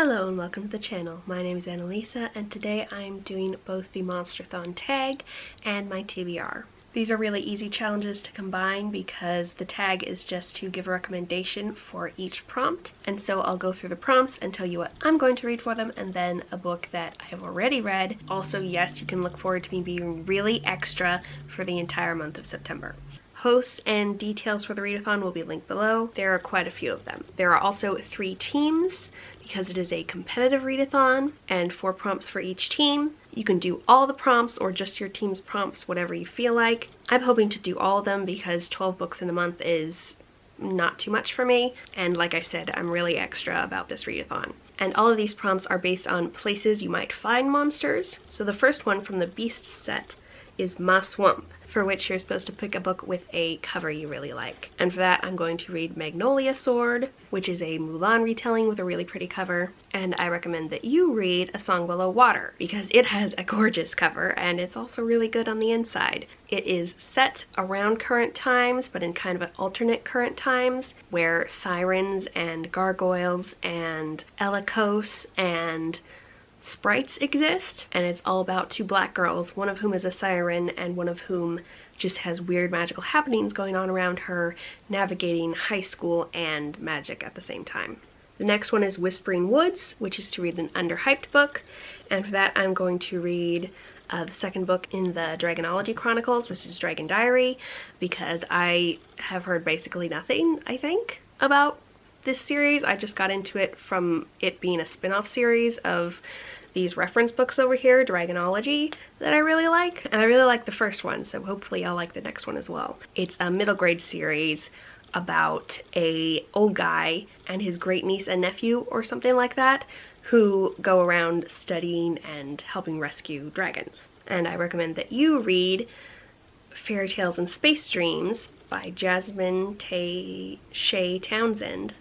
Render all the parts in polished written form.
Hello and welcome to the channel. My name is Annalisa and today I'm doing both the Monsterathon tag and my TBR. These are really easy challenges to combine because the tag is just to give a recommendation for each prompt, and so I'll go through the prompts and tell you what I'm going to read for them and then a book that I have already read. Also, yes, you can look forward to me being really extra for the entire month of September. Hosts and details for the readathon will be linked below. There are quite a few of them. There are also 3 teams because it is a competitive readathon and 4 prompts for each team. You can do all the prompts or just your team's prompts, whatever you feel like. I'm hoping to do all of them because 12 books in a month is not too much for me, and like I said, I'm really extra about this readathon. And all of these prompts are based on places you might find monsters. So the first one from the Beast set is Ma Swamp, for which you're supposed to pick a book with a cover you really like. And for that, I'm going to read Magnolia Sword, which is a Mulan retelling with a really pretty cover. And I recommend that you read A Song Below Water because it has a gorgeous cover and it's also really good on the inside. It is set around current times, but in kind of an alternate current times where sirens and gargoyles and Elatsoe and sprites exist, and it's all about 2 black girls, one of whom is a siren and one of whom just has weird magical happenings going on around her, navigating high school and magic at the same time. The next one is Whispering Woods, which is to read an underhyped book, and for that I'm going to read the second book in the Dragonology Chronicles, which is Dragon Diary, because I have heard basically nothing, I think, about this series. I just got into it from it being a spin-off series of these reference books over here, Dragonology, that I really like, and I really like the first one, so hopefully I'll like the next one as well. It's a middle grade series about a old guy and his great niece and nephew or something like that who go around studying and helping rescue dragons. And I recommend that you read Fairy Tales and Space Dreams by Jasmine, Shea, Townsend.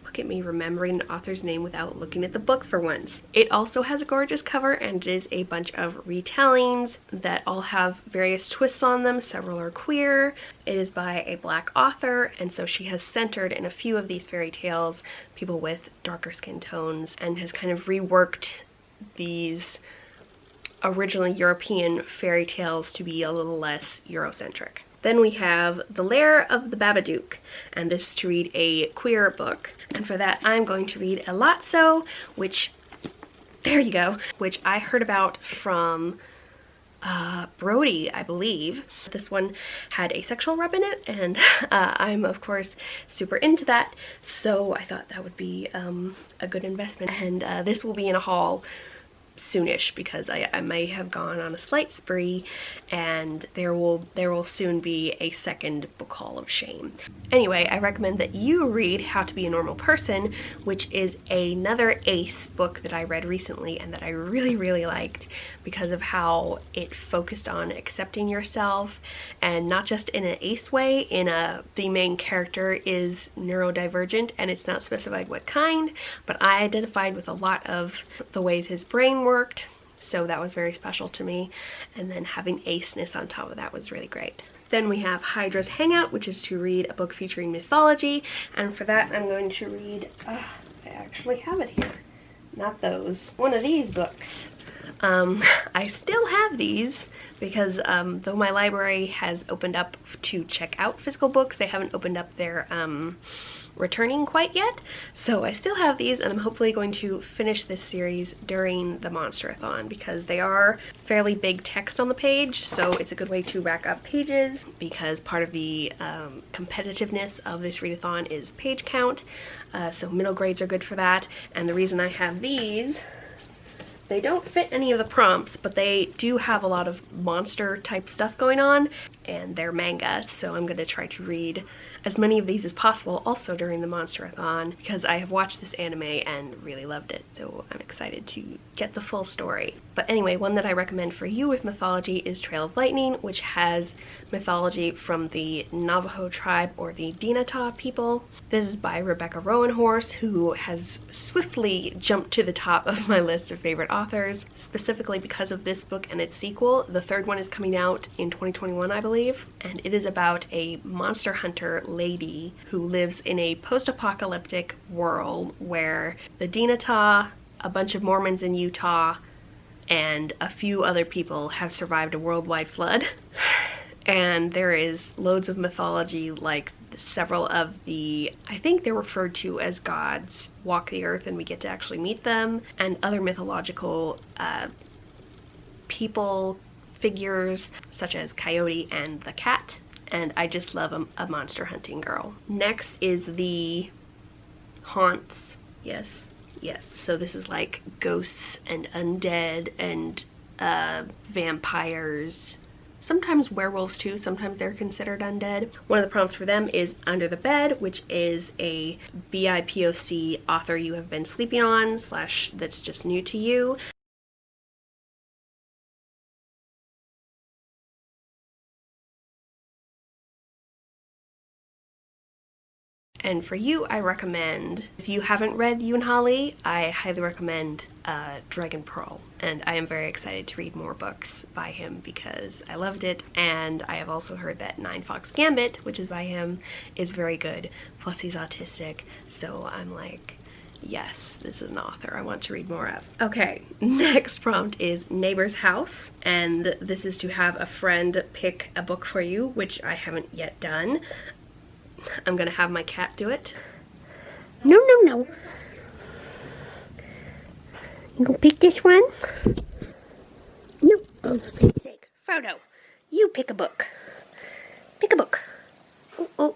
Look at me remembering the author's name without looking at the book for once. It also has a gorgeous cover and it is a bunch of retellings that all have various twists on them. Several are queer. It is by a black author, and so she has centered in a few of these fairy tales people with darker skin tones and has kind of reworked these originally European fairy tales to be a little less Eurocentric. Then we have The Lair of the Babadook, and this is to read a queer book. And for that, I'm going to read Elatsoe, which, there you go, which I heard about from Brody, I believe. This one had a sexual rub in it, and I'm of course super into that, so I thought that would be a good investment. And this will be in a haul soonish because I may have gone on a slight spree, and there will soon be a second book haul of shame. Anyway, I recommend that you read How to Be a Normal Person, which is another Ace book that I read recently and that I really liked because of how it focused on accepting yourself, and not just in an Ace way, the main character is neurodivergent and it's not specified what kind, but I identified with a lot of the ways his brain worked, so that was very special to me, and then having Aceness on top of that was really great. Then we have Hydra's Hangout, which is to read a book featuring mythology, and for that I'm going to read, I actually have it here, not those, one of these books. I still have these because though my library has opened up to check out physical books, they haven't opened up their returning quite yet, so I still have these, and I'm hopefully going to finish this series during the Monsterathon because they are fairly big text on the page, so it's a good way to rack up pages because part of the competitiveness of this readathon is page count, so middle grades are good for that. And the reason I have these, they don't fit any of the prompts, but they do have a lot of monster type stuff going on, and they're manga, so I'm going to try to read as many of these as possible also during the Monsterathon because I have watched this anime and really loved it, so I'm excited to get the full story. But anyway, one that I recommend for you with mythology is Trail of Lightning, which has mythology from the Navajo tribe or the Dinata people. This is by Rebecca Roanhorse, who has swiftly jumped to the top of my list of favorite authors, specifically because of this book and its sequel. The third one is coming out in 2021, I believe, and it is about a monster hunter lady who lives in a post-apocalyptic world where the Dinata a bunch of Mormons in Utah and a few other people have survived a worldwide flood. And there is loads of mythology, like several of the, I think they're referred to as gods, walk the earth and we get to actually meet them, and other mythological people, figures, such as Coyote and the cat. And I just love a monster hunting girl. Next is the haunts. Yes. So this is like ghosts and undead and vampires. Sometimes werewolves too, sometimes they're considered undead. One of the prompts for them is Under the Bed, which is a BIPOC author you have been sleeping on / that's just new to you. And for you, I recommend, if you haven't read Yoon Holly, I highly recommend Dragon Pearl. And I am very excited to read more books by him because I loved it. And I have also heard that Nine Fox Gambit, which is by him, is very good. Plus he's autistic, so I'm like, yes, this is an author I want to read more of. Okay, next prompt is Neighbor's House. And this is to have a friend pick a book for you, which I haven't yet done. I'm gonna have my cat do it. No. You gonna pick this one? No. Oh, for pity's sake. Frodo, you pick a book. Pick a book. Oh.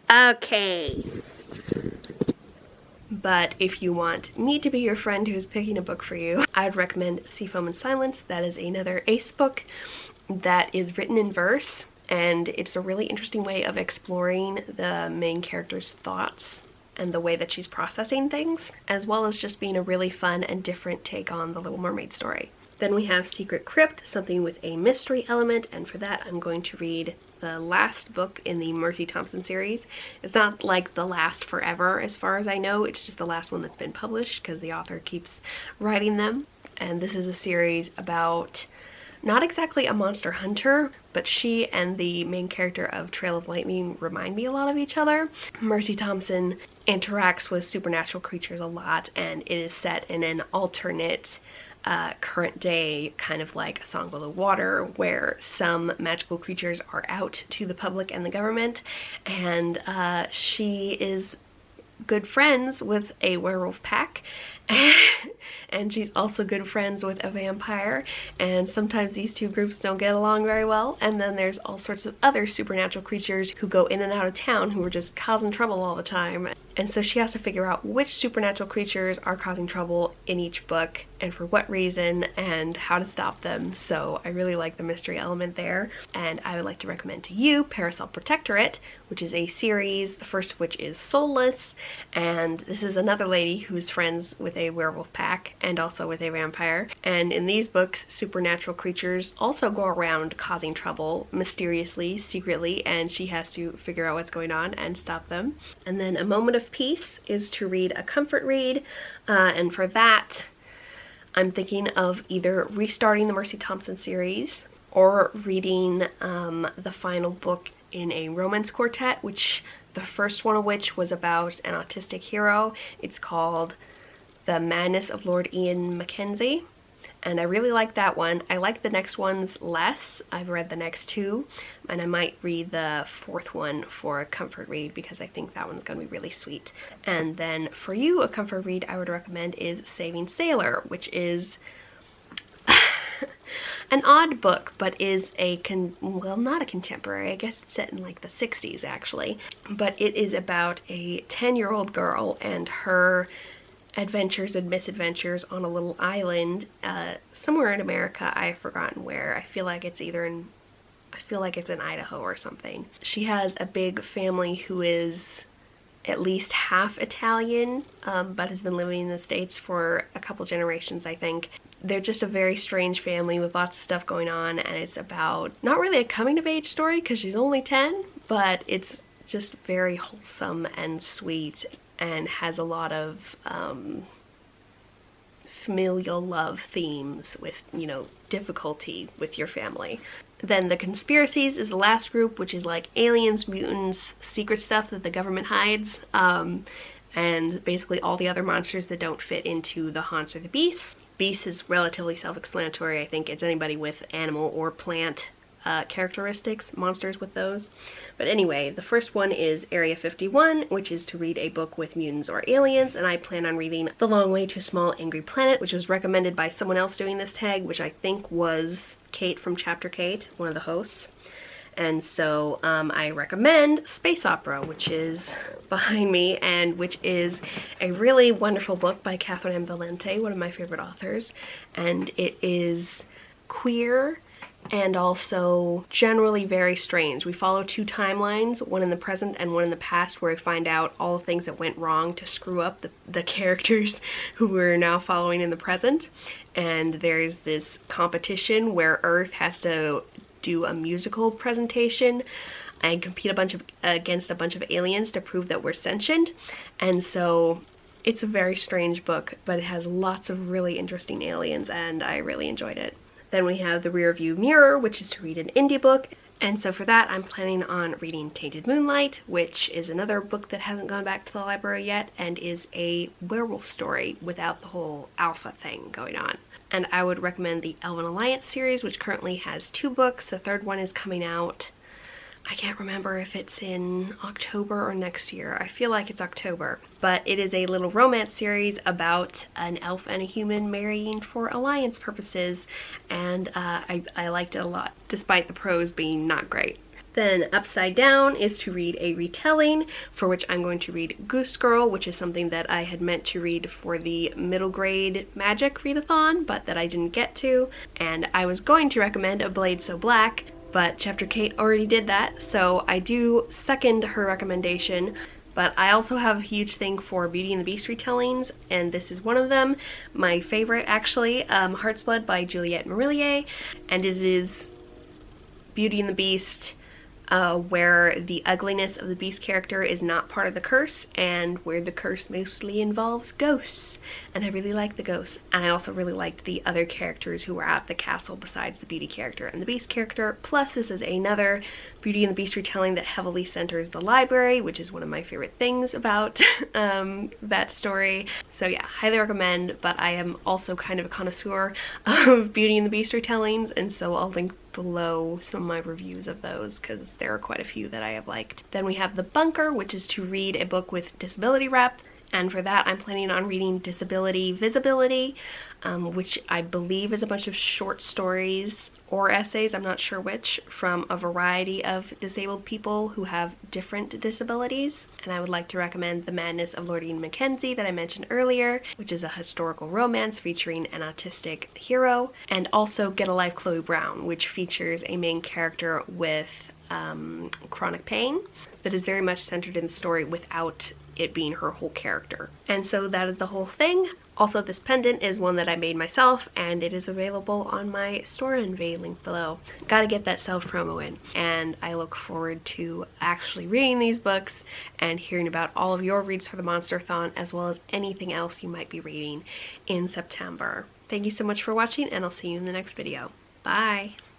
Okay. But if you want me to be your friend who's picking a book for you, I'd recommend Seafoam and Silence. That is another Ace book that is written in verse. And it's a really interesting way of exploring the main character's thoughts and the way that she's processing things, as well as just being a really fun and different take on the Little Mermaid story. Then we have Secret Crypt, something with a mystery element, and for that I'm going to read the last book in the Mercy Thompson series. It's not like the last forever as far as I know, it's just the last one that's been published because the author keeps writing them. And this is a series about not exactly a monster hunter, but she and the main character of Trail of Lightning remind me a lot of each other. Mercy Thompson interacts with supernatural creatures a lot, and it is set in an alternate current day, kind of like A Song Below Water, where some magical creatures are out to the public and the government, and she is good friends with a werewolf pack, and she's also good friends with a vampire, and sometimes these two groups don't get along very well. And then there's all sorts of other supernatural creatures who go in and out of town who are just causing trouble all the time, and so she has to figure out which supernatural creatures are causing trouble in each book and for what reason and how to stop them. So I really like the mystery element there, and I would like to recommend to you Parasol Protectorate, which is a series, the first of which is Soulless, and this is another lady who's friends with a werewolf pack and also with a vampire. And in these books, supernatural creatures also go around causing trouble mysteriously, secretly, and she has to figure out what's going on and stop them. And then A Moment of Peace is to read a comfort read, and for that I'm thinking of either restarting the Mercy Thompson series or reading the final book in a romance quartet, which the first one of which was about an autistic hero. It's called The Madness of Lord Ian Mackenzie, and I really like that one. I like the next ones less. I've read the next two, and I might read the fourth one for a comfort read because I think that one's gonna be really sweet. And then for you, a comfort read I would recommend is Saving Sailor, which is an odd book, but is a well, not a contemporary, I guess it's set in like the 60s actually, but it is about a 10-year-old girl and her adventures and misadventures on a little island somewhere in America. I've forgotten where. I feel like it's in Idaho or something. She has a big family who is at least half Italian, but has been living in the States for a couple generations, I think. They're just a very strange family with lots of stuff going on, and it's about not really a coming of age story because she's only 10, but it's just very wholesome and sweet and has a lot of familial love themes with, you know, difficulty with your family. Then The Conspiracies is the last group, which is like aliens, mutants, secret stuff that the government hides. and basically all the other monsters that don't fit into the haunts or the beasts. Beasts is relatively self-explanatory. I think it's anybody with animal or plant characteristics, monsters with those. But anyway, the first one is Area 51, which is to read a book with mutants or aliens, and I plan on reading The Long Way to a Small Angry Planet, which was recommended by someone else doing this tag, which I think was Kate from Chapter Kate, one of the hosts. And so I recommend Space Opera, which is behind me, and which is a really wonderful book by Catherine M. Valente, one of my favorite authors. And it is queer and also generally very strange. We follow two timelines, one in the present and one in the past, where we find out all the things that went wrong to screw up the characters who we're now following in the present. And there's this competition where Earth has to do a musical presentation and compete against a bunch of aliens to prove that we're sentient. And so it's a very strange book, but it has lots of really interesting aliens, and I really enjoyed it. Then we have The Rearview Mirror, which is to read an indie book. And so for that, I'm planning on reading Tainted Moonlight, which is another book that hasn't gone back to the library yet and is a werewolf story without the whole alpha thing going on. And I would recommend the Elven Alliance series, which currently has 2 books. The third one is coming out, I can't remember if it's in October or next year. I feel like it's October. But it is a little romance series about an elf and a human marrying for alliance purposes, and I liked it a lot, despite the prose being not great. Then Upside Down is to read a retelling, for which I'm going to read Goose Girl, which is something that I had meant to read for the middle grade magic readathon, but that I didn't get to. And I was going to recommend A Blade So Black, but Chapter Kate already did that, so I do second her recommendation. But I also have a huge thing for Beauty and the Beast retellings, and this is one of them. My favorite, actually, Heart's Blood by Juliette Marillier, and it is Beauty and the Beast, where the ugliness of the Beast character is not part of the curse, and where the curse mostly involves ghosts. And I really like the ghosts. And I also really liked the other characters who were at the castle besides the Beauty character and the Beast character. Plus, this is another Beauty and the Beast retelling that heavily centers the library, which is one of my favorite things about that story. So yeah, highly recommend, but I am also kind of a connoisseur of Beauty and the Beast retellings, and so I'll link below some of my reviews of those because there are quite a few that I have liked. Then we have The Bunker, which is to read a book with disability rep, and for that I'm planning on reading Disability Visibility, which I believe is a bunch of short stories or essays, I'm not sure which, from a variety of disabled people who have different disabilities. And I would like to recommend The Madness of Lordine Mackenzie that I mentioned earlier, which is a historical romance featuring an autistic hero, and also Get a Life Chloe Brown, which features a main character with chronic pain that is very much centered in the story without it being her whole character. And so that is the whole thing. Also, this pendant is one that I made myself, and it is available on my store envy link below. Gotta get that self-promo in, and I look forward to actually reading these books and hearing about all of your reads for the Monsterathon, as well as anything else you might be reading in September. Thank you so much for watching, and I'll see you in the next video. Bye!